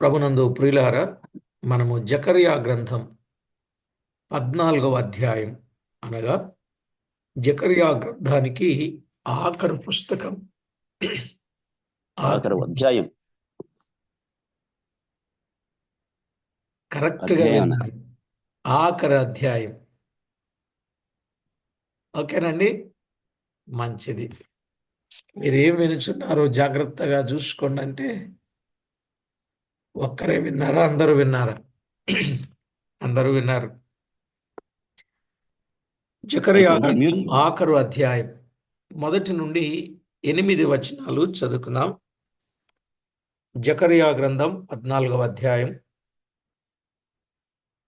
ప్రభునందు ప్రియులారా, మనము జకర్యా గ్రంథం 14వ అధ్యాయం అనగా జకర్యా గ్రంథానికి ఆఖరు పుస్తకం. ఆఖరు అధ్యాయం. కరెక్ట్గా విన్నారు. ఆఖరు అధ్యాయం. ఓకేనండి, మంచిది. మీరేం వినుచున్నారో జాగ్రత్తగా చూసుకోండి. అంటే ఒక్కరే విన్నారా, అందరూ విన్నారా? అందరూ విన్నారు. జకర్యా గ్రంథం ఆఖరు అధ్యాయం మొదటి నుండి 8 వచనాలు చదువుకుందాం. జకర్యా గ్రంథం 14వ అధ్యాయం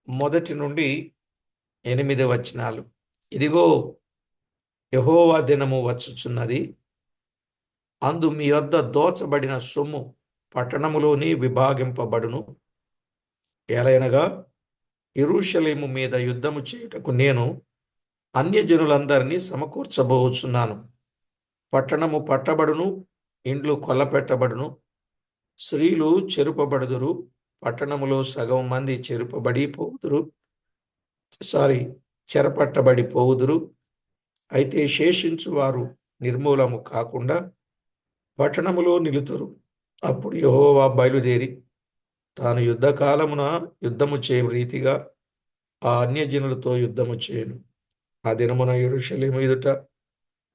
మొదటి నుండి 8 వచనాలు. ఇదిగో, యెహోవా దినము వచ్చుచున్నది, అందు మీ వద్ద దోచబడిన సొమ్ము పట్టణములోని విభాగింపబడును. ఎలయనగా యెరూషలేము మీద యుద్ధము చేయుటకు నేను అన్యజనులందరినీ సమకూర్చబోచున్నాను. పట్టణము పట్టబడును, ఇండ్లు కొల్లపెట్టబడును, స్త్రీలు చెరుపబడుదురు. పట్టణములో సగం మంది చెరపట్టబడి పోవుదురు. అయితే శేషించు వారు నిర్మూలము కాకుండా పట్టణములో నిలుతురు. అప్పుడు యెహోవా బయలుదేరి తాను యుద్ధకాలమున యుద్ధము చేయు రీతిగా ఆ అన్యజనులతో యుద్ధము చేయను. ఆ దినమున యెరూషలేము ఎదుట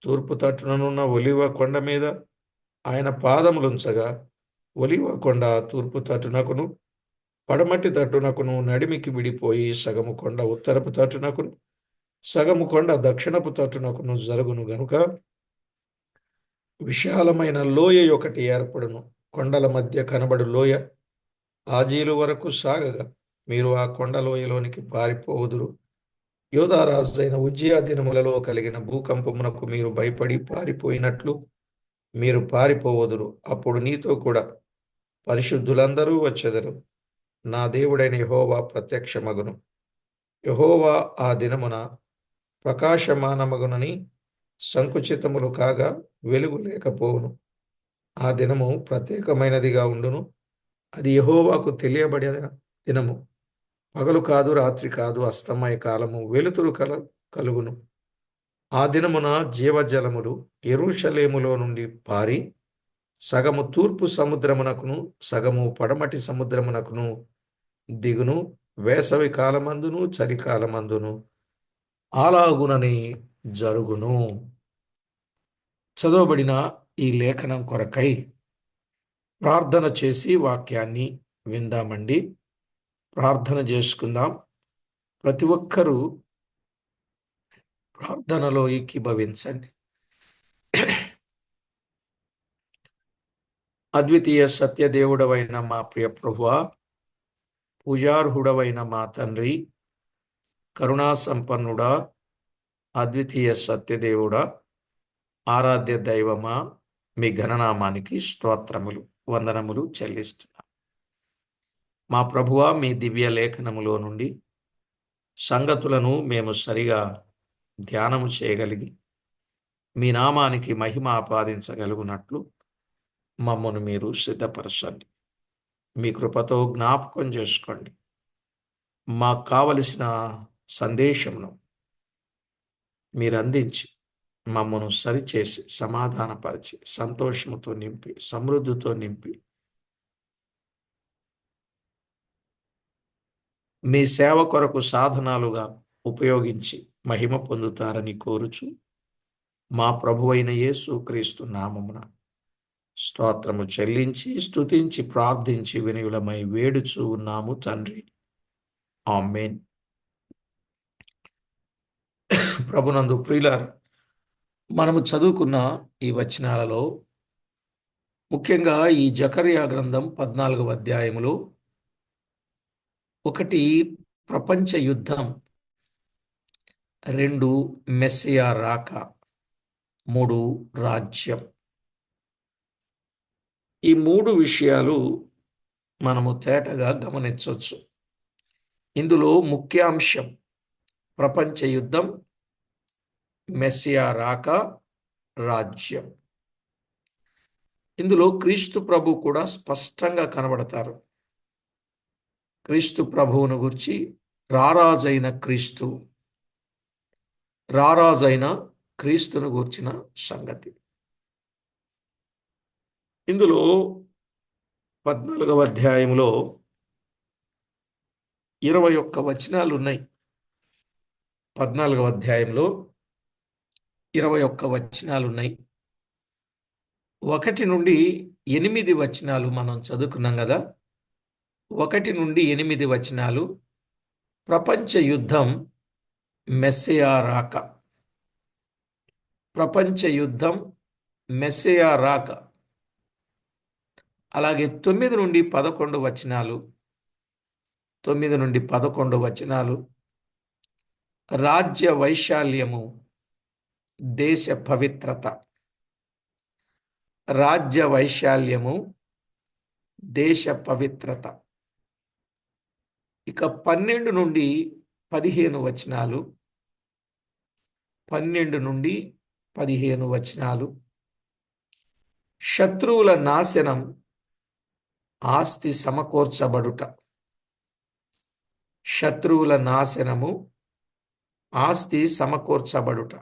తూర్పు తట్టుననున్న ఒలీవ కొండ మీద ఆయన పాదములుంచగా, ఒలీవ కొండ తూర్పు తట్టునకును పడమటి తట్టునకును నడిమికి విడిపోయి సగము కొండ ఉత్తరపు తట్టునకును సగము కొండ దక్షిణపు తట్టునకును జరుగును గనుక విశాలమైన లోయ ఒకటి ఏర్పడును. కొండల మధ్య కనబడు లోయ ఆజీలు వరకు సాగగా మీరు ఆ కొండ లోయలోనికి పారిపోవుదురు. యోధారాజైన ఉజ్జియా దినములలో కలిగిన భూకంపమునకు మీరు భయపడి పారిపోయినట్లు మీరు పారిపోవుదురు. అప్పుడు నీతో కూడా పరిశుద్ధులందరూ వచ్చెదరు. నా దేవుడైన యెహోవా ప్రత్యక్షమగును. యెహోవా ఆ దినమున ప్రకాశమానమగునని సంకుచితములు కాగా వెలుగు లేకపోవును. ఆ దినము ప్రత్యేకమైనదిగా ఉండును. అది యెహోవాకు తెలియబడిన దినము. పగలు కాదు, రాత్రి కాదు, అస్తమయ కాలము, వెలుతురు కలుగును. ఆ దినమున జీవజలములు యెరూషలేములో నుండి పారి సగము తూర్పు సముద్రమునకును సగము పడమటి సముద్రమునకును దిగును. వేసవి కాలమందును చలికాలమందును అలాగునని జరుగును. చదవబడిన ఈ లేఖనం కొరకై ప్రార్థన చేసి వాక్యాన్ని విందామండి. ప్రార్థన చేసుకుందాం. ప్రతి ఒక్కరూ ప్రార్థనలో ఏకీభవించండి. అద్వితీయ సత్యదేవుడవైన మా ప్రియ ప్రభువా, పూజార్హుడవైన మా తండ్రి, కరుణా సంపన్నుడా, అద్వితీయ సత్యదేవుడా, ఆరాధ్య దైవమా, మీ ఘననామానికి స్తోత్రములు, వందనములు చెల్లిస్తున్నా. మా ప్రభువా, మీ దివ్య లేఖనములో నుండి సంగతులను మేము సరిగా ధ్యానము చేయగలిగి మీ నామానికి మహిమ ఆపాదించగలుగునట్లు మమ్మను మీరు సిద్ధపరచండి. మీ కృపతో జ్ఞాపకం చేసుకోండి. మాకు కావలసిన సందేశమును మీరు అందించి మమ్మను సరిచేసి సమాధానపరిచి సంతోషముతో నింపి సమృద్ధితో నింపి మీ సేవ కొరకు సాధనాలుగా ఉపయోగించి మహిమ పొందుతారని కోరుచు మా ప్రభువైన యేసు క్రీస్తు నామమున స్తోత్రము చెల్లించి స్తుతించి ప్రార్థించి వినయులమై వేడుచూ ఉన్నాము తండ్రి, ఆమేన్. ప్రభునందు ప్రియులారా, మనము చదువుకున్న ఈ వచనాలలో ముఖ్యంగా ఈ జకర్యా గ్రంథం 14వ అధ్యాయములో 1 ప్రపంచ యుద్ధం, 2 మెస్సియా రాక, 3 రాజ్యం. ఈ 3 విషయాలు మనము తేటగా గమనించవచ్చు. ఇందులో ముఖ్యాంశం ప్రపంచ యుద్ధం, మెస్సియా రాక, రాజ్యం. ఇందులో క్రీస్తు ప్రభు కూడా స్పష్టంగా కనబడతారు. క్రీస్తు ప్రభువును గురించి రారాజైన క్రీస్తు రారాజైన క్రీస్తును గూర్చిన సంగతి. ఇందులో 14వ అధ్యాయంలో 21 వచనాలు ఉన్నాయి. 14వ అధ్యాయంలో 21 వచనాలు ఉన్నాయి. 1 నుండి 8 వచనాలు మనం చదువుకున్నాం కదా. 1 నుండి 8 వచనాలు ప్రపంచ యుద్ధం, మెస్సియా రాక. ప్రపంచ యుద్ధం, మెస్సియా రాక. అలాగే 9 నుండి 11 వచనాలు 9 నుండి 11 వచనాలు రాజ్య వైశాల్యము, దేశ పవిత్రత. రాజ్య వైశాల్యము, దేశ పవిత్రత. ఇక 12 నుండి 15 వచనాలు 12 నుండి 15 వచనాలు శత్రువుల నాశనం, ఆస్తి సమకూర్చబడుట. శత్రువుల నాశనము, ఆస్తి సమకూర్చబడుట.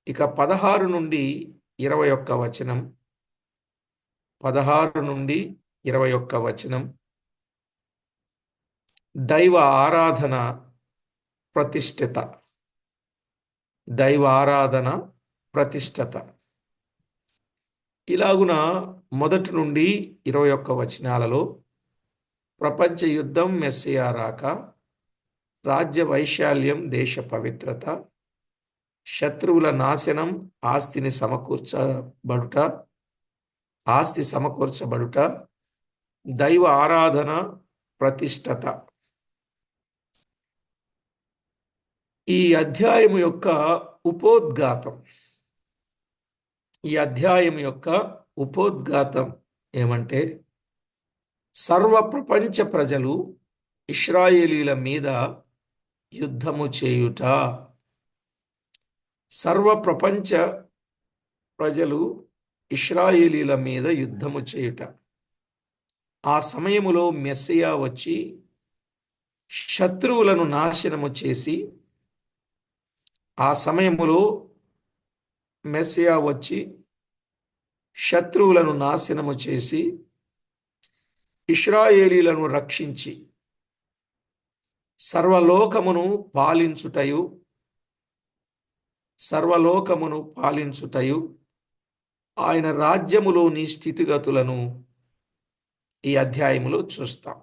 ఇక 16 నుండి 21 వచనం 16 నుండి 21 వచనం దైవ ఆరాధన ప్రతిష్ఠిత. దైవ ఆరాధన ప్రతిష్ఠత. ఇలాగున 1 నుండి 21 వచనాలలో ప్రపంచ యుద్ధం, మెస్సియా రాక, రాజ్య వైశాల్యం, దేశ పవిత్రత, శత్రువుల నాశనం, ఆస్తి సమకూర్చబడుట, దైవ ఆరాధన ప్రతిష్ఠత. ఈ అధ్యాయం యొక్క ఉపోద్ఘాతం. ఈ అధ్యాయం యొక్క ఉపోద్ఘాతం ఏమంటే, సర్వ ప్రపంచ ప్రజలు ఇశ్రాయేలీల మీద యుద్ధము చేయుట. సర్వ ప్రపంచ ప్రజలు ఇశ్రాయేలీల మీద యుద్ధము చేయుట. ఆ సమయములో మెస్సియా వచ్చి శత్రువులను నాశనము చేసి, ఆ సమయములో మెస్సియా వచ్చి శత్రువులను నాశనము చేసి ఇశ్రాయేలీలను రక్షించి సర్వలోకమును పాలించుటయు ఆయన రాజ్యములోని స్థితిగతులను ఈ అధ్యాయములో చూస్తాం.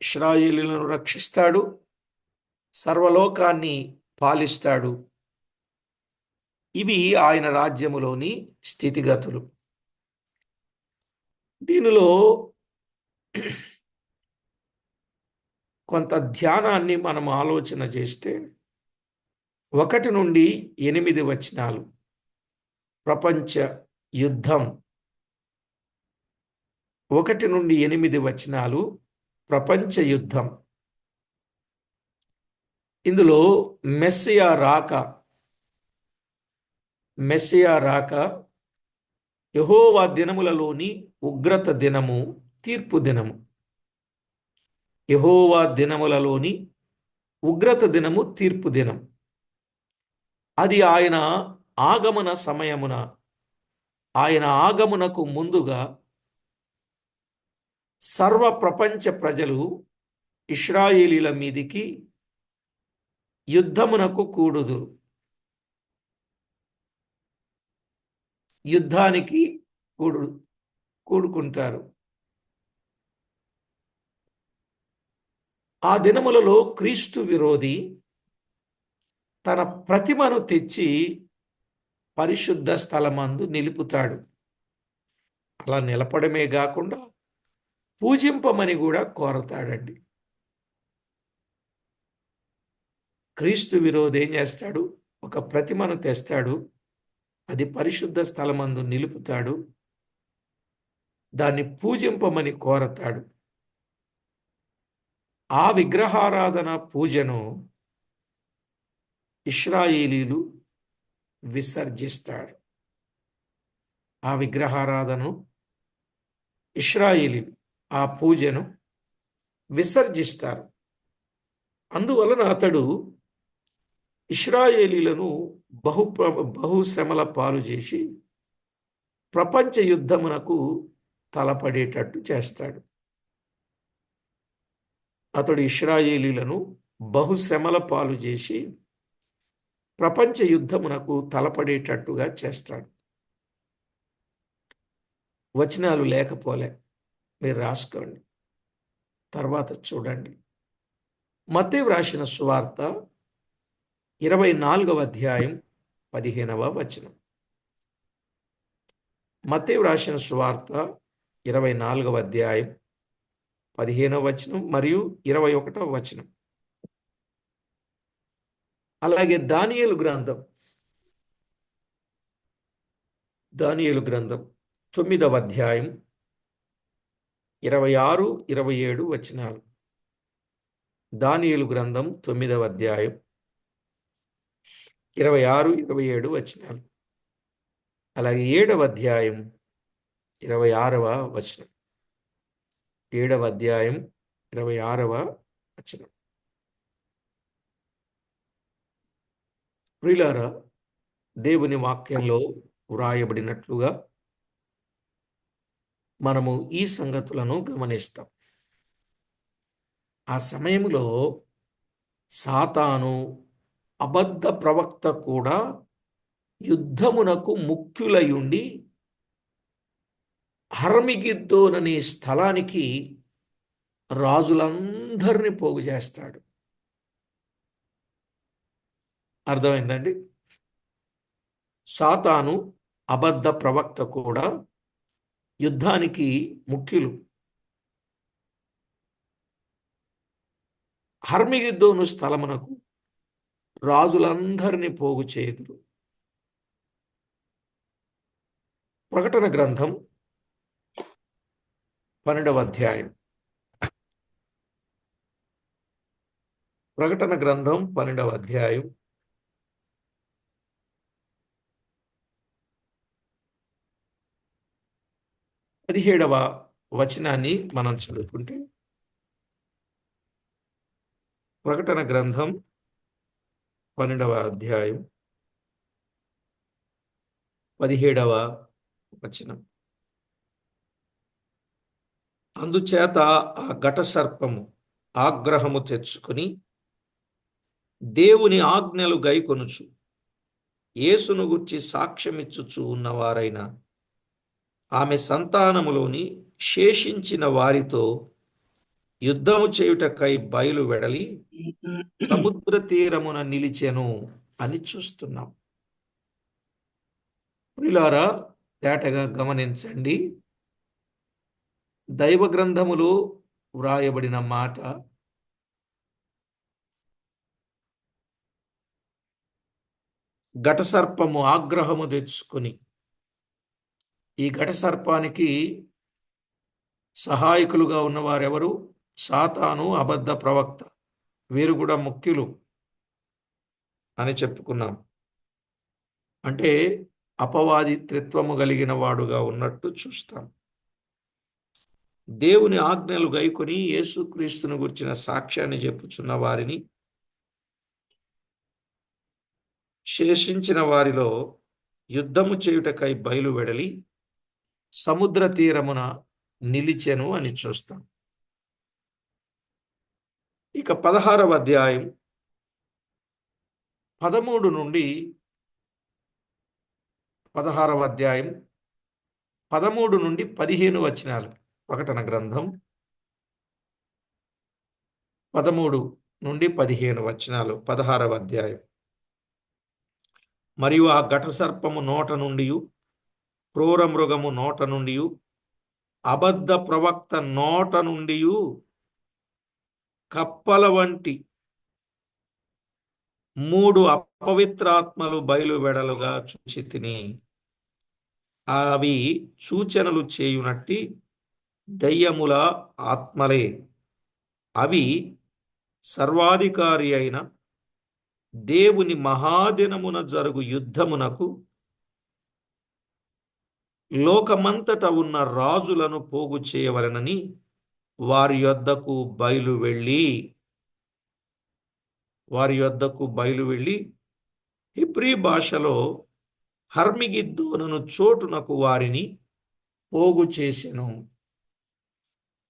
ఇశ్రాయేలీలను రక్షిస్తాడు, సర్వలోకాన్ని పాలిస్తాడు. ఇవి ఆయన రాజ్యములోని స్థితిగతులు. దీనిలో కొంత ధ్యానాన్ని మనం ఆలోచన చేస్తే 1 నుండి 8 వచనాలు ప్రపంచ యుద్ధం. 1 నుండి 8 వచనాలు ప్రపంచ యుద్ధం. ఇందులో మెస్సియా రాక, యెహోవా దినములలోని ఉగ్రత దినము, తీర్పు దినము. యెహోవా దినములలోని ఉగ్రత దినము, తీర్పు దినం. అది ఆయన ఆగమన సమయమున, ఆయన ఆగమనకు ముందుగా సర్వ ప్రపంచ ప్రజలు ఇశ్రాయేలీల మీదికి యుద్ధమునకు కూడుదురు. యుద్ధానికి కూడుకుంటారు. ఆ దినములలో క్రీస్తు విరోధి తన ప్రతిమను తెచ్చి పరిశుద్ధ స్థలమందు నిలుపుతాడు. అలా నిలపడమే కాకుండా పూజింపమని కూడా కోరతాడండి. క్రీస్తు విరోధి ఏం చేస్తాడు? ఒక ప్రతిమను తెస్తాడు, అది పరిశుద్ధ స్థలమందు నిలుపుతాడు, దాన్ని పూజింపమని కోరతాడు. ఆ విగ్రహారాధన పూజను ఇశ్రాయేలీలు విసర్జిస్తాడు. ఆ విగ్రహారాధన ఇశ్రాయేలీలు ఆ పూజను విసర్జిస్తారు. అందువలన అతడు ఇశ్రాయేలీలను బహుశ్రమల పాలు చేసి ప్రపంచ యుద్ధమునకు తలపడేటట్టు చేస్తాడు. అతడు ఇశ్రాయేలీలను బహుశ్రమల పాలు చేసి ప్రపంచ యుద్ధమునకు తలపడేటట్టుగా చేస్తాడు. వచనాలు లేకపోలే, మీరు రాసుకోండి, తర్వాత చూడండి. మత్తయి వ్రాసిన సువార్త 24వ అధ్యాయం 15వ వచనం. మత్తయి వ్రాసిన సువార్త 24వ అధ్యాయం 15వ వచనం మరియు 21వ వచనం. అలాగే దానియేలు గ్రంథం 9వ అధ్యాయం 26, 27 వచనాలు. దానియేలు గ్రంథం 9వ అధ్యాయం 26, 27 వచనాలు. అలాగే 7వ అధ్యాయం 26వ వచనం. 7వ అధ్యాయం 26వ వచనం. ప్రియులారా, దేవుని వాక్యంలో వ్రాయబడినట్లుగా మనము ఈ సంగతులను గమనిస్తాం. ఆ సమయంలో సాతాను, అబద్ధ ప్రవక్త కూడా యుద్ధమునకు ముఖ్యులయుండి హర్మగిద్దోననే స్థలానికి రాజులందరినీ పోగు చేస్తాడు. అర్థమైందండి? సాతాను, అబద్ధ ప్రవక్త కూడా యుద్ధానికి ముఖ్యులు. హర్మగిద్దోను స్థలమునకు రాజులందరినీ పోగు చేయుదురు. ప్రకటన గ్రంథం 12వ అధ్యాయం. ప్రకటన గ్రంథం 12వ అధ్యాయం 17వ వచనాన్ని మనం చదువుకుంటే, ప్రకటన గ్రంథం 12వ అధ్యాయం 17వ వచనం. అందుచేత ఆ ఘట సర్పము ఆగ్రహము తెచ్చుకొని దేవుని ఆజ్ఞలు గైకొనుచు యేసును గూర్చి సాక్ష్యమిచ్చుచు ఉన్నవారైన ఆమె సంతానములోని శేషించిన వారితో యుద్ధము చేయుటకై బయలు వెడలి సముద్ర తీరమున నిలిచెను అని చూస్తున్నాం. ప్రియులారా, తేటగా గమనించండి. దైవ గ్రంథములో వ్రాయబడిన మాట ఘట సర్పము ఆగ్రహము తెచ్చుకొని, ఈ ఘట సర్పానికి సహాయకులుగా ఉన్నవారెవరు? సాతాను, అబద్ధ ప్రవక్త. వీరు కూడా ముఖ్యులు అని చెప్పుకున్నాం. అంటే అపవాది త్రిత్వము కలిగిన వాడుగా ఉన్నట్టు చూస్తాం. దేవుని ఆజ్ఞలు గైకొని యేసుక్రీస్తును గురించిన సాక్ష్యాన్ని చెప్పుచున్న వారిని శేషించిన వారిలో యుద్ధము చేయుటకై బయలు వెడలి సముద్ర తీరమున నిలిచెను అని చూస్తాం. ఇక 16వ అధ్యాయం 13 నుండి 16వ అధ్యాయం 13 నుండి 15 వచనాలు. ప్రకటన గ్రంథం 13 నుండి 15 వచనాలు, 16వ అధ్యాయం. మరియు ఆ ఘట సర్పము నోట నుండి, క్రూర మృగము నోట నుండి, అబద్ధ ప్రవక్త నోట నుండి కప్పల వంటి 3 అపవిత్రాత్మలు బయలు వెడలుగా చూచి తిని, అవి సూచనలు చేయునట్టి దయ్యముల ఆత్మలే. అవి సర్వాధికారి అయిన దేవుని మహాదినమున జరుగు యుద్ధమునకు లోకమంతట ఉన్న రాజులను పోగు చేయవలెనని వారి యొద్దకు బయలు వెళ్ళి వారి యొద్దకు బయలు వెళ్ళి హెబ్రీ భాషలో హర్మిగిద్దోనను చోటునకు వారిని పోగు చేసెను.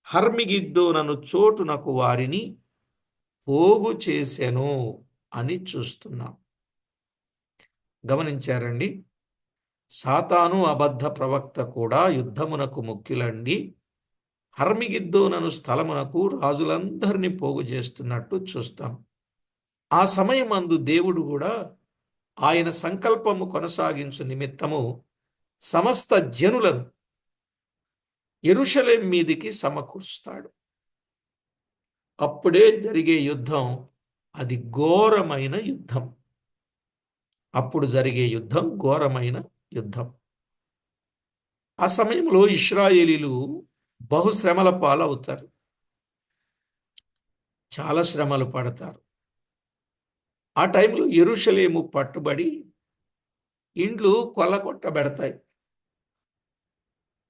హర్మిగిద్దోనను చోటునకు వారిని పోగు చేసెను అని చూస్తున్నాం. గమనించారండి? సాతాను అబద్ధ ప్రవక్త కూడా యుద్ధమునకు ముఖ్యులండి హర్మిగిద్దోనను స్థలమునకు రాజులందరినీ పోగు చేస్తున్నట్టు చూస్తాం. ఆ సమయమందు దేవుడు కూడా ఆయన సంకల్పము కొనసాగించు నిమిత్తము సమస్త జనులను యెరూషలేం మీదికి సమకూరుస్తాడు. అప్పుడే జరిగే యుద్ధం అది ఘోరమైన యుద్ధం. అప్పుడు జరిగే యుద్ధం ఘోరమైన యుద్ధం. ఆ సమయంలో ఇశ్రాయేలీలు బహుశ్రమల పాలవుతారు. చాలా శ్రమలు పడతారు. ఆ టైంలో యెరూషలేము పట్టుబడి ఇండ్లు కొల్లగొట్టబెడతాయి.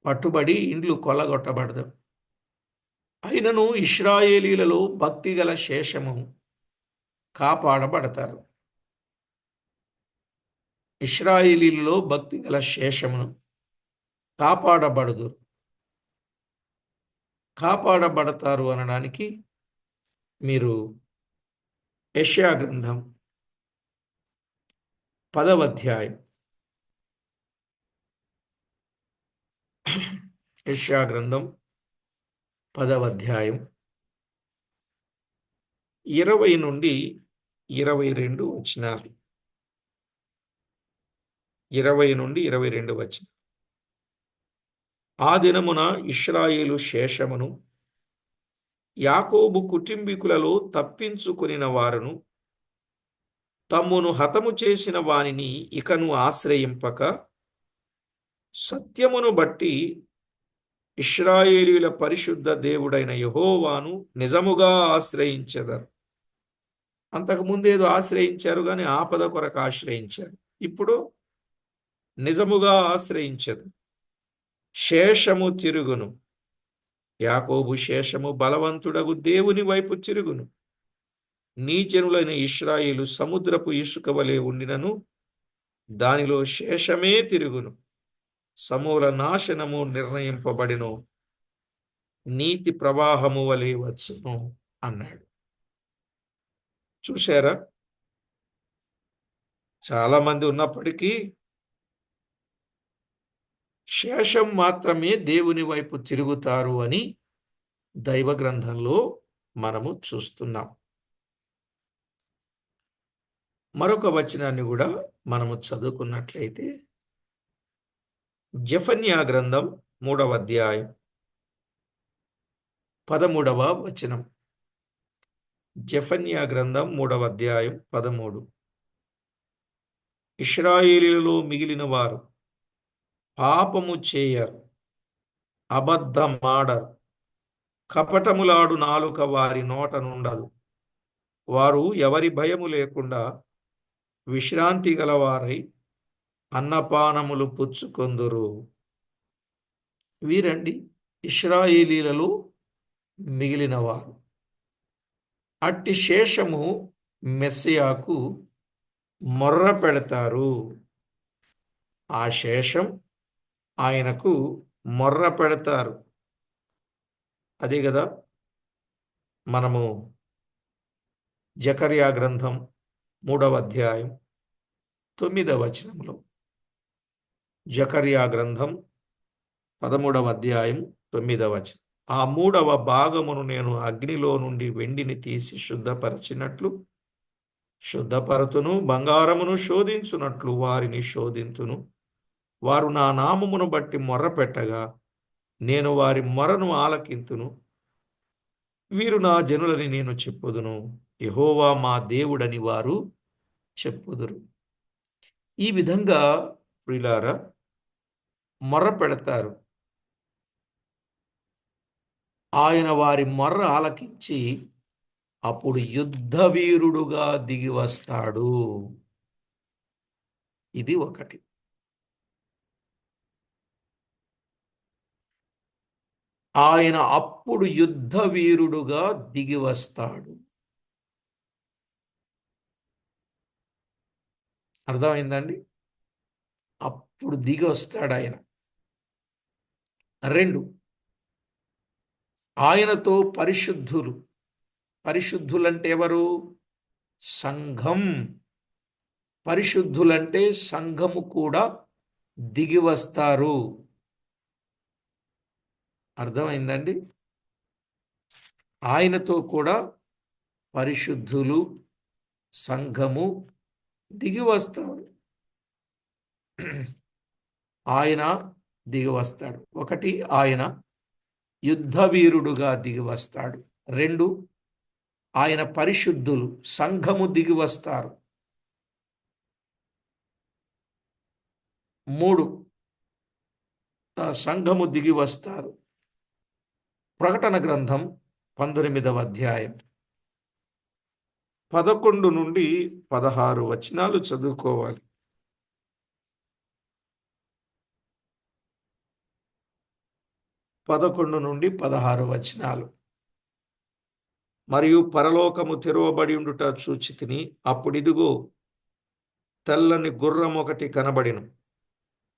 పట్టుబడి ఇండ్లు కొల్లగొట్టబడతాయి. అయినను ఇశ్రాయేలీలలో భక్తిగల శేషము కాపాడబడతారు. ఇశ్రాయేలీలలో భక్తిగల శేషమును కాపాడబడతారు అనడానికి మీరు యెషయా గ్రంథం 10వ అధ్యాయం యెషయా గ్రంథం 10వ అధ్యాయం 20 నుండి 22 వచనాలు. 20 నుండి 22 వచనం. ఆ దినమున ఇశ్రాయేలు శేషమును యాకోబు కుటుంబీకులలో తప్పించుకొనిన వారును తమ్మును హతము చేసిన వానిని ఇకను ఆశ్రయింపక సత్యమును బట్టి ఇశ్రాయేలీయుల పరిశుద్ధ దేవుడైన యెహోవాను నిజముగా ఆశ్రయించెదరు. అంతకుముందేదో ఆశ్రయించారు కానీ ఆపద కొరకు ఆశ్రయించారు. ఇప్పుడు నిజముగా ఆశ్రయించెదరు. శేషము తిరుగును. యాకోబు శేషము బలవంతుడగు దేవుని వైపు తిరుగును. నీచనులైన ఇశ్రాయేలు సముద్రపు ఇసుక వలె ఉండినను దానిలో శేషమే తిరుగును. సమూల నాశనము నిర్ణయింపబడిను. నీతి ప్రవాహము వలె వచ్చును అన్నాడు. చూశారా? చాలా మంది ఉన్నప్పటికీ శేషం మాత్రమే దేవుని వైపు తిరుగుతారు అని దైవ గ్రంథంలో మనము చూస్తున్నాం. మరొక వచనాన్ని కూడా మనము చదువుకున్నట్లయితే జెఫన్యా గ్రంథం 3వ అధ్యాయం 13వ వచనం. జెఫన్యా గ్రంథం 3వ అధ్యాయం 13. ఇశ్రాయేలీయులలో మిగిలిన వారు పాపము చేయరు, అబద్ధమాడరు, కపటములాడు నాలుక వారి నోట నుండదు. వారు ఎవరి భయము లేకుండా విశ్రాంతి గలవారై అన్నపానములు పుచ్చుకొందురు. వీరండి ఇశ్రాయేలీలలో మిగిలినవారు. అట్టి శేషము మెస్సియాకు మొర్ర పెడతారు. ఆ శేషం ఆయనకు మొర్ర పెడతారు. అదే కదా మనము జకర్యా గ్రంథం 3వ అధ్యాయం 9వ వచనంలో, జకర్యా గ్రంథం 13వ అధ్యాయం 9వ వచనం. ఆ 3వ భాగమును నేను అగ్నిలో నుండి వెండిని తీసి శుద్ధపరచినట్లు శుద్ధపరతును, బంగారమును శోధించునట్లు వారిని శోధింతును. వారు నా నామమును బట్టి మొర్రపెట్టగా నేను వారి మొరను ఆలకింతును. వీరు నా జనులని నేను చెప్పుదును, యెహోవా మా దేవుడని వారు చెప్పుదురు. ఈ విధంగా ప్రియులారా మొర్ర పెడతారు. ఆయన వారి మొర్ర ఆలకించి అప్పుడు యుద్ధ వీరుడుగా దిగి వస్తాడు. ఇది ఒకటి. ఆయన అప్పుడు యుద్ధ వీరుడుగా దిగి వస్తాడు. అర్థమైందండి? అప్పుడు దిగి వస్తాడు ఆయన. రెండు, ఆయనతో పరిశుద్ధులు. పరిశుద్ధులంటే ఎవరు? సంఘం. పరిశుద్ధులంటే సంఘము కూడా దిగి వస్తారు. అర్థమైందండి? ఆయనతో కూడా పరిశుద్ధులు, సంఘము దిగి వస్తాడు. ఆయన దిగి వస్తాడు. ఒకటి, ఆయన యుద్ధ వీరుడుగా దిగి వస్తాడు. రెండు, ఆయన పరిశుద్ధులు, సంఘము దిగి వస్తారు. మూడు, సంఘము దిగి వస్తారు. ప్రకటన గ్రంథం 19వ అధ్యాయం 11 నుండి 16 వచనాలు చదువుకోవాలి. 11 నుండి 16 వచనాలు. మరియు పరలోకము తెరవబడి ఉండుట చూచితిని. అప్పుడిదిగో తెల్లని గుర్రం ఒకటి కనబడెను.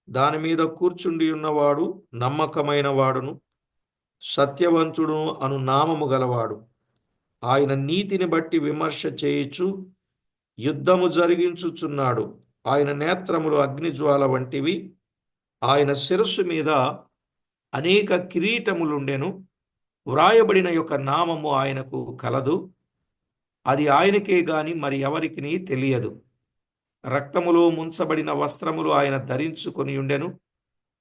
దాని మీద కూర్చుండి ఉన్నవాడు నమ్మకమైన వాడును సత్యవంతుడును అను నామము గలవాడు. ఆయన నీతిని బట్టి విమర్శ చేయుచు యుద్ధము జరిగించుచున్నాడు. ఆయన నేత్రములు అగ్నిజ్వాల వంటివి. ఆయన శిరస్సు మీద అనేక కిరీటములుండెను. వ్రాయబడిన యొక్క నామము ఆయనకు కలదు. అది ఆయనకే గాని మరి ఎవరికి తెలియదు. రక్తములో ముంచబడిన వస్త్రములు ఆయన ధరించుకొని ఉండెను.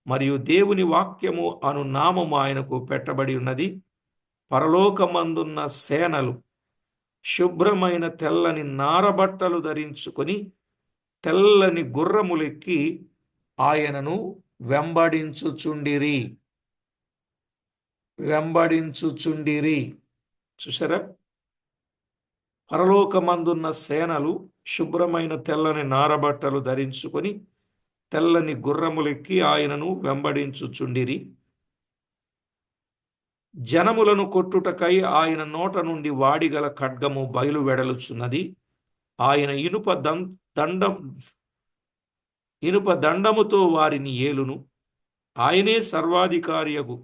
మరియు దేవుని వాక్యము అను నామము ఆయనకు పెట్టబడి ఉన్నది. పరలోకమందున్న సేనలు శుభ్రమైన తెల్లని నారబట్టలు ధరించుకొని తెల్లని గుర్రములెక్కి ఆయనను వెంబడించుచుండిరి. చూసారా? పరలోకమందున్న సేనలు శుభ్రమైన తెల్లని నారబట్టలు ధరించుకొని తెల్లని గుర్రములెక్కి ఆయనను వెంబడించుచుండిరి. జనములను కొట్టుటకై ఆయన నోట నుండి వాడిగల ఖడ్గము బయలు వెడలుచున్నది. ఆయన ఇనుప దండముతో వారిని ఏలును. ఆయనే సర్వాధికారియగు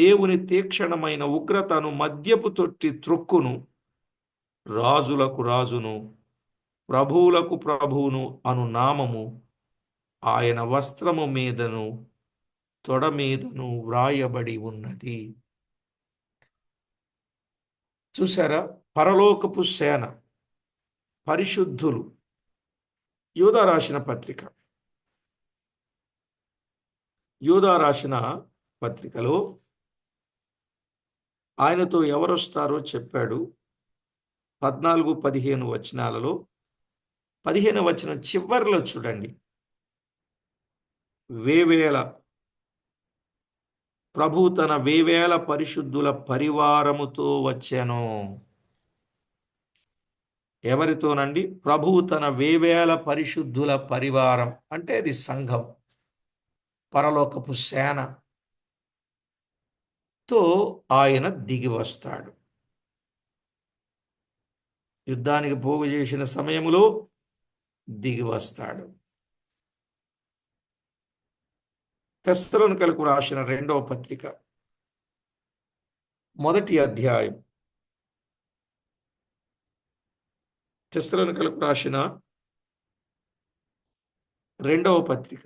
దేవుని తీక్షణమైన ఉగ్రతను మద్యపు తొట్టి త్రొక్కును. రాజులకు రాజును ప్రభువులకు ప్రభువును అను నామము ఆయన వస్త్రము మీదను తొడ మీదను వ్రాయబడి ఉన్నది. చూసారా? పరలోకపు సేన, పరిశుద్ధులు. యూదా రాసిన పత్రికలో ఆయనతో ఎవరొస్తారో చెప్పాడు. 14-15 వచనాలలో 15వ వచనం చివరిలో చూడండి. ప్రభు తన వేవేల పరిశుద్ధుల పరివారముతో వచ్చెను. ఎవరితోనండి? ప్రభువు తన వేవేల పరిశుద్ధుల పరివారం అంటే అది సంఘం, పరలోకపు సేనతో ఆయన దిగి వస్తాడు. యుద్ధానికి పోగు చేసిన సమయములో దిగి వస్తాడు. తెస్సలోనికలకు రాసిన 2వ పత్రిక 1వ అధ్యాయం. తెస్సలోనికలకు రాసిన 2వ పత్రిక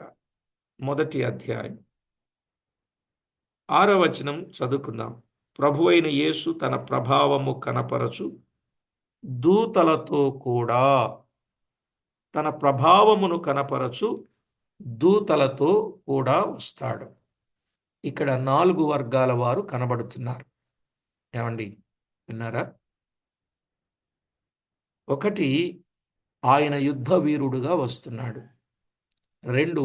1వ అధ్యాయం 6వ వచనం చదువుకుందాం. ప్రభువైన యేసు తన ప్రభావము కనపరచు దూతలతో కూడా, తన ప్రభావమును కనపరచు దూతలతో కూడా వస్తాడు. ఇక్కడ 4 వర్గాల వారు కనబడుతున్నారు. ఏమండి, విన్నారా? 1, ఆయన యుద్ధ వీరుడుగా వస్తున్నాడు. 2,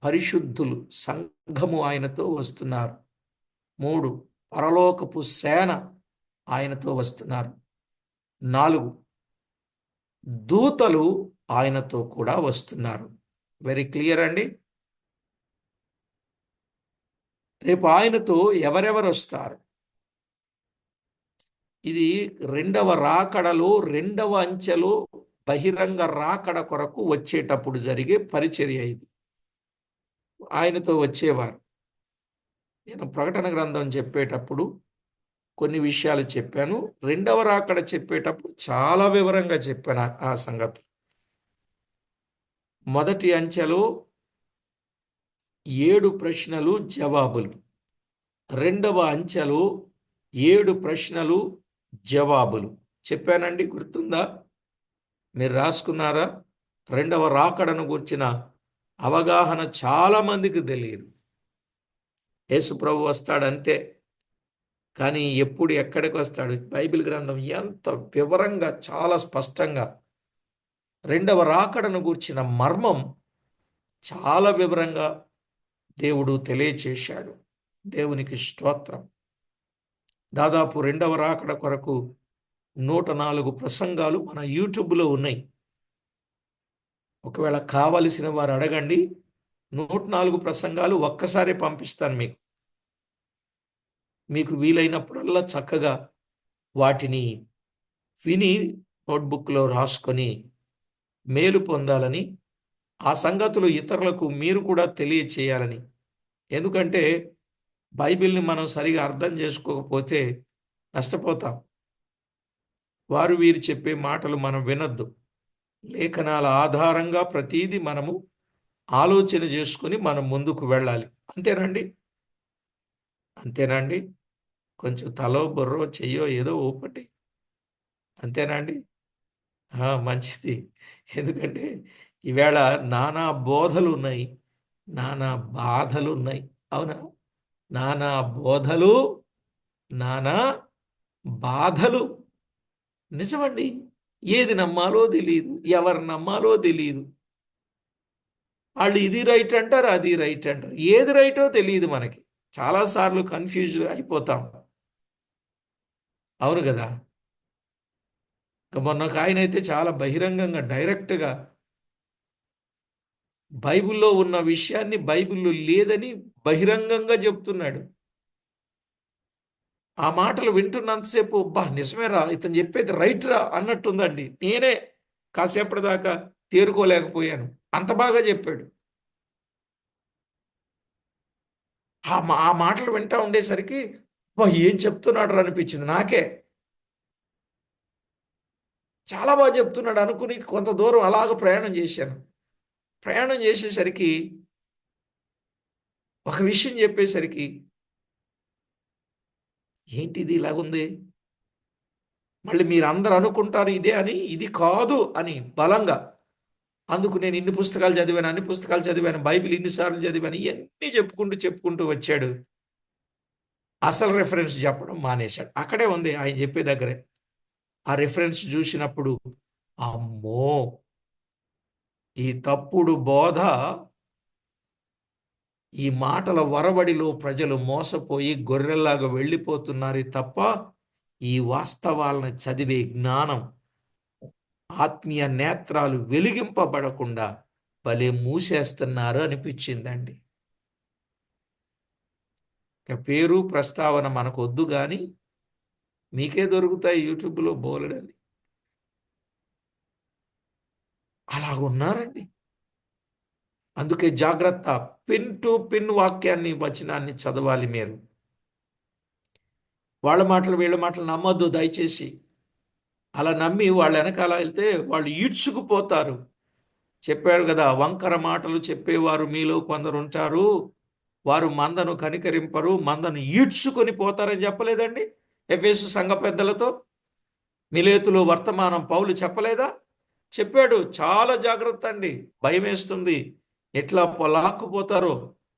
పరిశుద్ధులు, సంఘము ఆయనతో వస్తున్నారు. 3, పరలోకపు సేన ఆయనతో వస్తున్నారు. 4, దూతలు ఆయనతో కూడా వస్తున్నారు. వెరీ క్లియర్ అండి. రేపు ఆయనతో ఎవరెవరు వస్తారు? ఇది రెండవ రాకడలో, రెండవ అంచెలో బహిరంగ రాకడ కొరకు వచ్చేటప్పుడు జరిగే పరిచర్య ఇది. ఆయనతో వచ్చేవారు. నేను ప్రకటన గ్రంథం చెప్పేటప్పుడు కొన్ని విషయాలు చెప్పాను. రెండవ రాకడ చెప్పేటప్పుడు చాలా వివరంగా చెప్పాను ఆ సంగతి. మొదటి అంచెలో 7 ప్రశ్నలు జవాబులు. రెండవ అంచెలో 7 ప్రశ్నలు జవాబులు చెప్పానండి, గుర్తుందా? మీరు రాసుకున్నారా? రెండవ రాకడను గురించిన అవగాహన చాలా మందికి తెలియదు. యేసు ప్రభు వస్తాడంతే, కానీ ఎప్పుడు ఎక్కడికి వస్తాడు? బైబిల్ గ్రంథం ఎంత వివరంగా, చాలా స్పష్టంగా రెండవ రాకడను గూర్చిన మర్మం చాలా వివరంగా దేవుడు తెలియచేశాడు. దేవునికి స్తోత్రం. దాదాపు రెండవ రాకడ కొరకు 104 ప్రసంగాలు మన యూట్యూబ్లో ఉన్నాయి. ఒకవేళ కావలసిన వారు అడగండి, 104 ప్రసంగాలు ఒక్కసారి పంపిస్తాను మీకు. మీకు వీలైనప్పుడల్లా చక్కగా వాటిని విని నోట్బుక్లో రాసుకొని మేలు పొందాలని, ఆ సంగతులు ఇతరులకు మీరు కూడా తెలియచేయాలని. ఎందుకంటే బైబిల్ని మనం సరిగా అర్థం చేసుకోకపోతే నష్టపోతాం. వారు వీరు చెప్పే మాటలు మనం వినొద్దు. లేఖనాల ఆధారంగా ప్రతీది మనము ఆలోచన చేసుకుని మనం ముందుకు వెళ్ళాలి. అంతేనండి? అంతేనండి? కొంచెం తలో బుర్రో చెయ్యో ఏదో ఒకటి. అంతేనండి? మంచిది. ఎందుకంటే ఈవేళ నానా బోధలు ఉన్నాయి, నానా బాధలు ఉన్నాయి. అవునా? నానా బోధలు, నానా బాధలు. నిజమండి. ఏది నమ్మాలో తెలియదు, ఎవరు నమ్మాలో తెలియదు. వాళ్ళు ఇది రైట్ అంటారు, అది రైట్ అంటారు. ఏది రైటో తెలియదు మనకి. చాలాసార్లు కన్ఫ్యూజ్ అయిపోతాం. అవును కదా? మొన్న ఒక ఆయన అయితే చాలా బహిరంగంగా డైరెక్ట్గా బైబిల్లో ఉన్న విషయాన్ని బైబిల్లో లేదని బహిరంగంగా చెప్తున్నాడు. ఆ మాటలు వింటున్నంతసేపు బా నిజమేరా, ఇతను చెప్పేది రైట్ రా అన్నట్టుందండి. నేనే కాసేపటిదాకా తేరుకోలేకపోయాను, అంత బాగా చెప్పాడు. ఆ మాటలు వింటా ఉండేసరికి వా ఏం చెప్తున్నాడు రా అనిపించింది నాకే. చాలా బాగా చెప్తున్నాడు అనుకుని కొంత దూరం అలాగ ప్రయాణం చేశాను. ప్రయాణం చేసేసరికి ఒక విషయం చెప్పేసరికి ఏంటిది ఇలాగుంది, మళ్ళీ మీరు అందరు అనుకుంటారు ఇదే అని, ఇది కాదు అని బలంగా. అందుకు నేను ఇన్ని పుస్తకాలు చదివాను, అన్ని పుస్తకాలు చదివాను, బైబిల్ ఇన్నిసార్లు చదివాను, ఇవన్నీ చెప్పుకుంటూ చెప్పుకుంటూ వచ్చాడు. అసలు రెఫరెన్స్ చెప్పడం మానేశాడు. అక్కడే ఉంది ఆయన చెప్పే దగ్గరే. ఆ రెఫరెన్స్ చూసినప్పుడు అమ్మో, ఈ తప్పుడు బోధ, ఈ మాటల వరవడిలో ప్రజలు మోసపోయి గొర్రెల్లాగా వెళ్ళిపోతున్నారు తప్ప ఈ వాస్తవాలను చదివే జ్ఞానం, ఆత్మీయ నేత్రాలు వెలిగింపబడకుండా భలే మూసేస్తున్నారు అనిపించిందండి. ఇక పేరు ప్రస్తావన మనకు వద్దు, కానీ మీకే దొరుకుతాయి యూట్యూబ్లో బోలెడని. అలాగున్నారండి. అందుకే జాగ్రత్త. పిన్ టు పిన్ వాక్యాన్ని, వచనాన్ని చదవాలి మీరు. వాళ్ళ మాటలు వీళ్ళ మాటలు నమ్మొద్దు దయచేసి. అలా నమ్మి వాళ్ళ వెనకాల వెళ్తే వాళ్ళు ఈడ్చుకుపోతారు. చెప్పాడు కదా, వంకర మాటలు చెప్పేవారు మీలో కొందరు ఉంటారు, వారు మందను కనికరింపరు, మందను ఈడ్చుకొని పోతారని చెప్పలేదండి ఎఫెసు సంఘ పెద్దలతో? మిలేతులో వర్తమానం పౌలు చెప్పలేదా? చెప్పాడు. చాలా జాగ్రత్త అండి, భయం వేస్తుంది. ఎట్లా లాక్కుపోతారో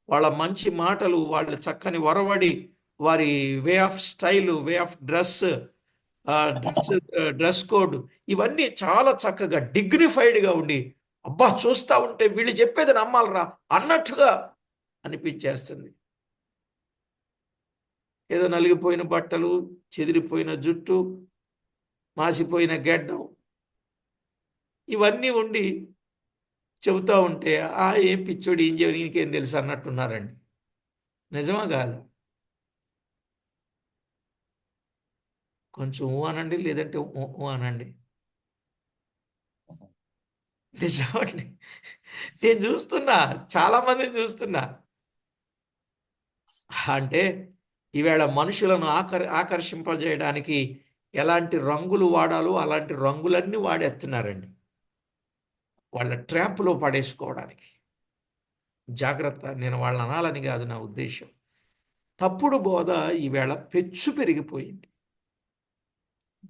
వాళ్ళ మంచి మాటలు, వాళ్ళ చక్కని వరవడి, వారి way of style, way of dress dress code, ఇవన్నీ చాలా చక్కగా డిగ్నిఫైడ్గా ఉండి, అబ్బా చూస్తా ఉంటే వీళ్ళు చెప్పేది నమ్మాలరా అన్నట్టుగా అనిపించేస్తుంది. ఏదో నలిగిపోయిన బట్టలు, చెదిరిపోయిన జుట్టు, మాసిపోయిన గెడ్డం, ఇవన్నీ ఉండి చెబుతూ ఉంటే ఏం పిచ్చోడు, ఏం చేయవు, నీకేం తెలుసు అన్నట్టున్నారండి. నిజమా కాదు? కొంచెం ఊ అనండి, లేదంటే ఊ ఊ అనండి. నిజమండి. నేను చూస్తున్నా, చాలా మందిని చూస్తున్నా. అంటే ఈవేళ మనుషులను ఆకర్షింపజేయడానికి ఎలాంటి రంగులు వాడాలో అలాంటి రంగులన్నీ వాడేస్తున్నారండి, వాళ్ళ ట్రాప్లో పడేసుకోవడానికి. జాగ్రత్త, నేను వాళ్ళని అనాలని కాదు నా ఉద్దేశం. తప్పుడు బోధ ఈవేళ పెచ్చు పెరిగిపోయింది,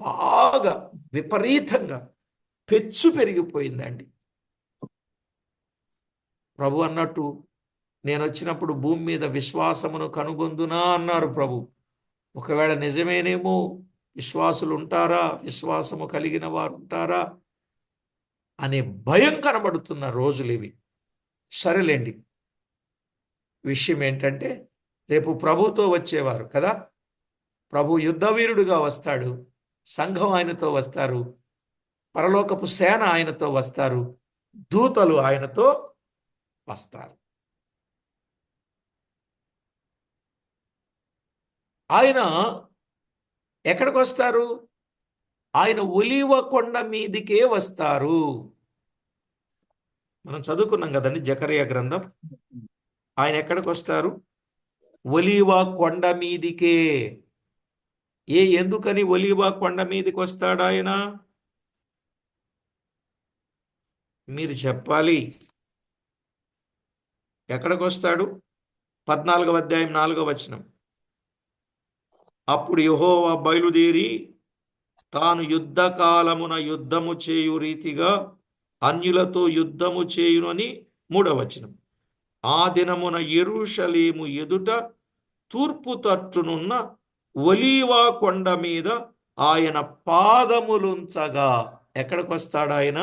బాగా విపరీతంగా పెచ్చు పెరిగిపోయిందండి. ప్రభు అన్నట్టు, నేను వచ్చినప్పుడు భూమి మీద విశ్వాసమును కనుగొందునా అన్నారు ప్రభు. ఒకవేళ నిజమేనేమో, విశ్వాసులు ఉంటారా, విశ్వాసము కలిగిన వారు ఉంటారా అనే భయం కనబడుతున్న రోజులు ఇవి. సరేలేండి, విషయం ఏంటంటే రేపు ప్రభుతో వచ్చేవారు కదా. ప్రభు యుద్ధవీరుడుగా వస్తాడు, సంఘం ఆయనతో వస్తారు, పరలోకపు సేన ఆయనతో వస్తారు, దూతలు ఆయనతో వస్తారు. ఆయన ఎక్కడికి వస్తారు? ఆయన ఒలీవ కొండ మీదికే వస్తారు. మనం చదువుకున్నాం కదండి జకరియా గ్రంథం. ఆయన ఎక్కడికి వస్తారు? ఒలీవ కొండ మీదికే. ఎందుకని ఒలీవ కొండ మీదికి వస్తాడు ఆయన? మీరు చెప్పాలి. ఎక్కడికి వస్తాడు? 14వ అధ్యాయం 4వ వచనం. అప్పుడు యెహోవా బయలుదేరి తాను యుద్ధకాలమున యుద్ధము చేయు రీతిగా అన్యులతో యుద్ధము చేయునని 3వ వచనం. ఆ దినమున యెరూషలేము ఎదుట తూర్పు తట్టునున్న ఒలీవా కొండ మీద ఆయన పాదములుంచగా. ఎక్కడికి వస్తాడు ఆయన?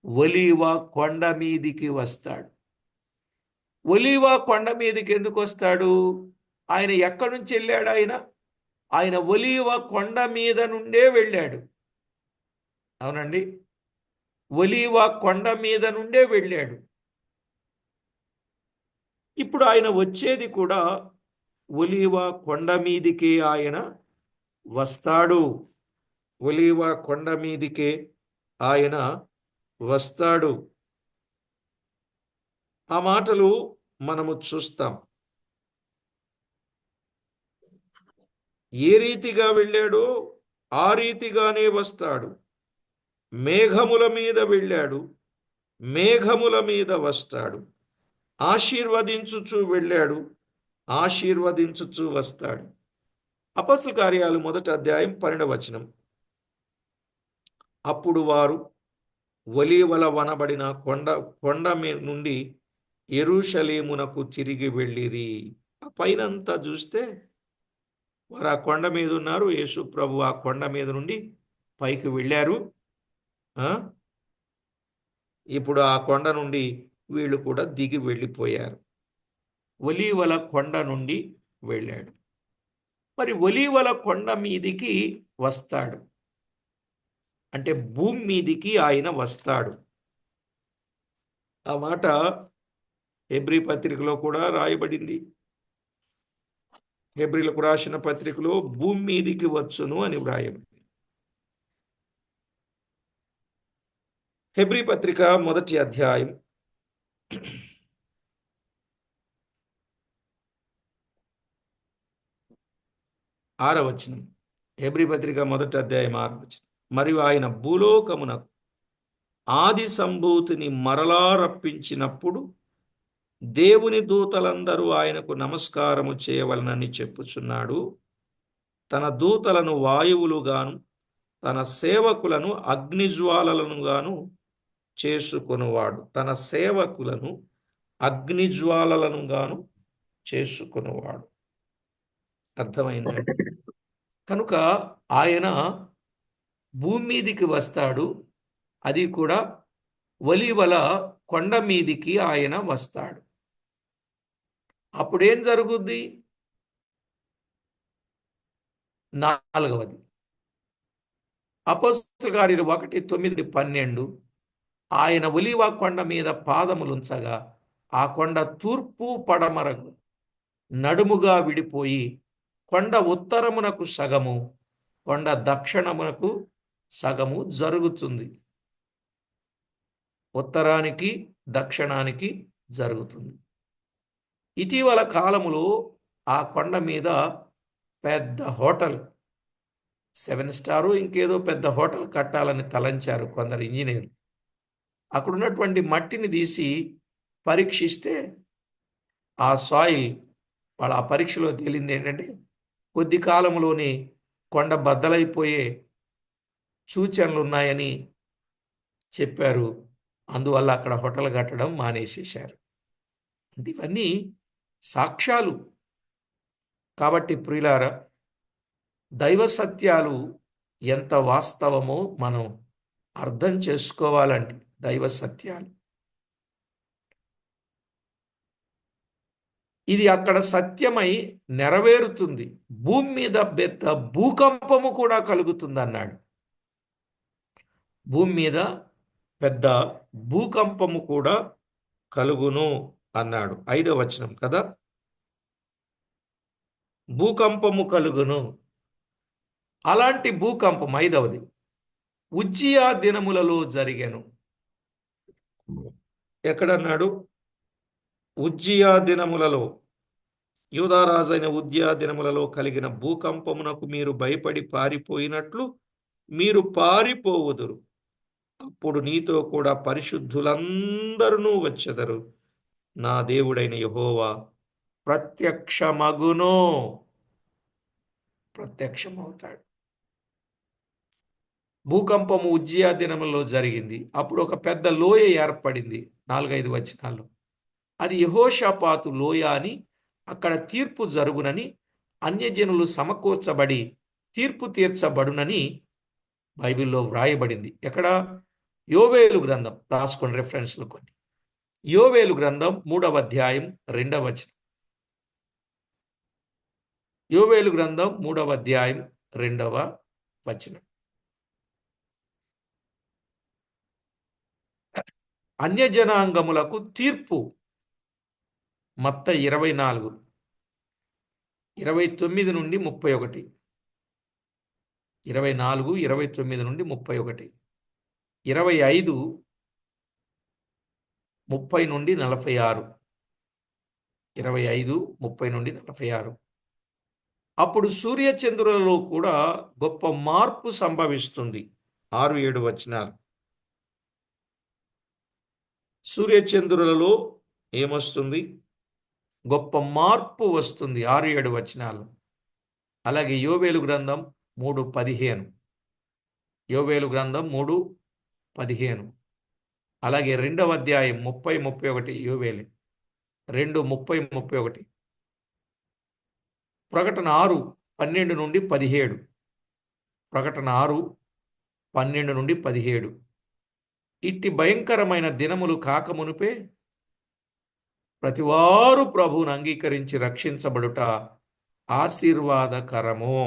ఒలీవా కొండ మీదికి వస్తాడు. ఒలీవా కొండ మీదికి ఎందుకు వస్తాడు? ఆయన ఎక్కడి నుంచి వెళ్ళాడు? ఆయన ఒలీవ కొండ మీద నుండే వెళ్ళాడు. అవునండి, ఒలీవ కొండ మీద నుండే వెళ్ళాడు. ఇప్పుడు ఆయన వచ్చేది కూడా ఒలీవ కొండ మీదికే ఆయన వస్తాడు. ఒలీవ కొండ మీదికే ఆయన వస్తాడు. ఆ మాటలు మనము చూస్తాం. ఏ రీతిగా వెళ్ళాడో ఆ రీతిగానే వస్తాడు. మేఘముల మీద వెళ్ళాడు, మేఘముల మీద వస్తాడు. ఆశీర్వదించుచు వెళ్ళాడు, ఆశీర్వదించుచు వస్తాడు. అపొస్తలుల కార్యాలు 1వ అధ్యాయం 12వ వచనం. అప్పుడు వారు ఒలీవల వనబడిన కొండ నుండి యెరూషలేమునకు తిరిగి వెళ్ళిరి. ఆ పైనంతా చూస్తే వారు ఆ కొండ మీద ఉన్నారు. యేసు ప్రభు ఆ కొండ మీద నుండి పైకి వెళ్ళారు. ఇప్పుడు ఆ కొండ నుండి వీళ్ళు కూడా దిగి వెళ్ళిపోయారు. ఒలీవల కొండ నుండి వెళ్ళాడు. మరి ఒలీవల కొండ మీదికి వస్తాడు అంటే భూమి మీదికి ఆయన వస్తాడు. ఆ మాట హెబ్రీ పత్రికలో కూడా రాయబడింది. హెబ్రీలకు రాసిన పత్రికలో భూమి మీదికి వచ్చును అని వ్రాయబడింది. హెబ్రీ పత్రిక 1వ అధ్యాయం 6వ వచనం. హెబ్రీ పత్రిక 1వ అధ్యాయం 6వ వచనం. మరియు ఆయన భూలోకమునకు ఆది సంభూతిని మరలా రప్పించినప్పుడు దేవుని దూతలందరూ ఆయనకు నమస్కారము చేయవలనని చెప్పుచున్నాడు. తన దూతలను వాయువులుగాను తన సేవకులను అగ్నిజ్వాలలను గాను చేసుకొనువాడు. తన సేవకులను అగ్నిజ్వాలలను గాను చేసుకొనువాడు. అర్థమైందండి? కనుక ఆయన భూమి మీదికి వస్తాడు, అది కూడా ఒలీవల కొండ మీదికి ఆయన వస్తాడు. అప్పుడేం జరుగుద్ది? 4వది అపొస్తలుల కార్యాలు 1:9-12. ఆయన ఒలీవ కొండ మీద పాదములుంచగా ఆ కొండ తూర్పు పడమరకు నడుముగా విడిపోయి కొండ ఉత్తరమునకు సగము, కొండ దక్షిణమునకు సగము జరుగుతుంది. ఉత్తరానికి దక్షిణానికి జరుగుతుంది. ఇటీవల కాలములో ఆ కొండ మీద పెద్ద హోటల్, 7 స్టారు ఇంకేదో పెద్ద హోటల్ కట్టాలని తలంచారు కొందరు ఇంజనీర్లు. అక్కడ ఉన్నటువంటి మట్టిని తీసి పరీక్షిస్తే ఆ సాయిల్ వాళ్ళ ఆ పరీక్షలో తేలింది ఏంటంటే కొద్ది కాలంలోనే కొండ బద్దలైపోయే సూచనలు ఉన్నాయని చెప్పారు. అందువల్ల అక్కడ హోటల్ కట్టడం మానేసేశారు. అంటే ఇవన్నీ సాక్ష్యాలు. కాబట్టి ప్రియులారా, దైవ సత్యాలు ఎంత వాస్తవమో మనం అర్థం చేసుకోవాలండి. దైవ సత్యాలు ఇది అక్కడ సత్యమై నెరవేరుతుంది. భూమి మీద పెద్ద భూకంపము కూడా కలుగుతుంది అన్నాడు. భూమి మీద పెద్ద భూకంపము కూడా కలుగును అన్నాడు. 5వ వచనం కదా, భూకంపము కలుగును. అలాంటి భూకంపం 5వది ఉజ్జియా దినములలో జరిగెను. ఎక్కడన్నాడు? ఉజ్జియా దినములలో, యూదారాజైన ఉజ్జియా దినములలో కలిగిన భూకంపమునకు మీరు భయపడి పారిపోయినట్లు మీరు పారిపోవుదురు. అప్పుడు నీతో కూడా పరిశుద్ధులందరూ వచ్చెదరు. నా దేవుడైన యెహోవా ప్రత్యక్షమగును. ప్రత్యక్షమవుతాడు. భూకంపము ఉజ్జియా దినములలో జరిగింది. అప్పుడు ఒక పెద్ద లోయ ఏర్పడింది. 4-5 వచనాల్లో అది యెహోషాపాతు లోయ అని, అక్కడ తీర్పు జరుగునని, అన్యజనులు సమకూర్చబడి తీర్పు తీర్చబడునని బైబిల్లో వ్రాయబడింది. ఎక్కడ? యోవేలు గ్రంథం. రాసుకోండి రెఫరెన్స్లు కొన్ని. యోవేలు గ్రంథం 3వ అధ్యాయం 2వ వచనం. యోవేలు గ్రంథం 3వ అధ్యాయం 2వ వచనం. అన్యజనాంగములకు తీర్పు. మత్తయి 24, 29 నుండి 31. 24, 29 నుండి 31. 25, 30 నుండి 46. 25, 30 నుండి 46. అప్పుడు సూర్యచంద్రులలో కూడా గొప్ప మార్పు సంభవిస్తుంది. 6-7 వచనాలు. సూర్యచంద్రులలో ఏమొస్తుంది? గొప్ప మార్పు వస్తుంది. 6-7 వచనాలు. అలాగే యోవేలు గ్రంథం 3:15. యోవేలు గ్రంథం 3:15. అలాగే 2వ అధ్యాయం 30-31 యోవేలు 2:30-31. ప్రకటన 6:12 నుండి 17. ప్రకటన 6:12 నుండి 17. ఇట్టి భయంకరమైన దినములు కాకమునుపే ప్రతివారు ప్రభువును అంగీకరించి రక్షించబడుట ఆశీర్వాదకరము.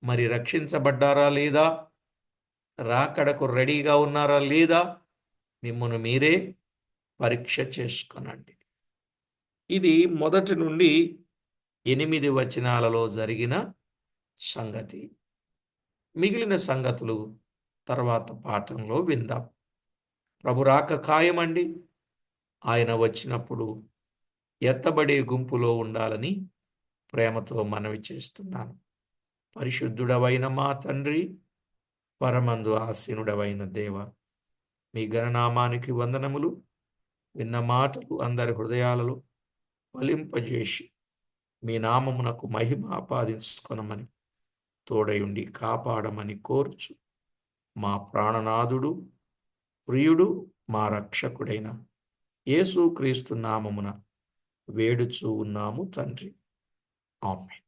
మరి రక్షించబడ్డారా లేదా? రాకడకు రెడీగా ఉన్నారా లేదా? మిమ్మల్ని మీరే పరీక్ష చేసుకొనండి. ఇది 1 నుండి 8 వచనాలలో జరిగిన సంగతి. మిగిలిన సంగతులు తర్వాత పాఠంలో విందాం. ప్రభు రాక ఖాయమండి. ఆయన వచ్చినప్పుడు ఎత్తబడే గుంపులో ఉండాలని ప్రేమతో మనవి చేస్తున్నాను. పరిశుద్ధుడవైన మా తండ్రి, పరమందు ఆసీనుడవైన దేవ, మీ ఘననామానికి వందనములు. విన్న మాటలు అందరి హృదయాలలో ఫలింపజేసి మీ నామమునకు మహిమ ఆపాదించుకొనమని తోడయుండి కాపాడమని కోరుచు మా ప్రాణనాథుడు, ప్రియుడు, మా రక్షకుడైన యేసుక్రీస్తు నామమున వేడుచూ ఉన్నాము తండ్రి. ఆమేన్.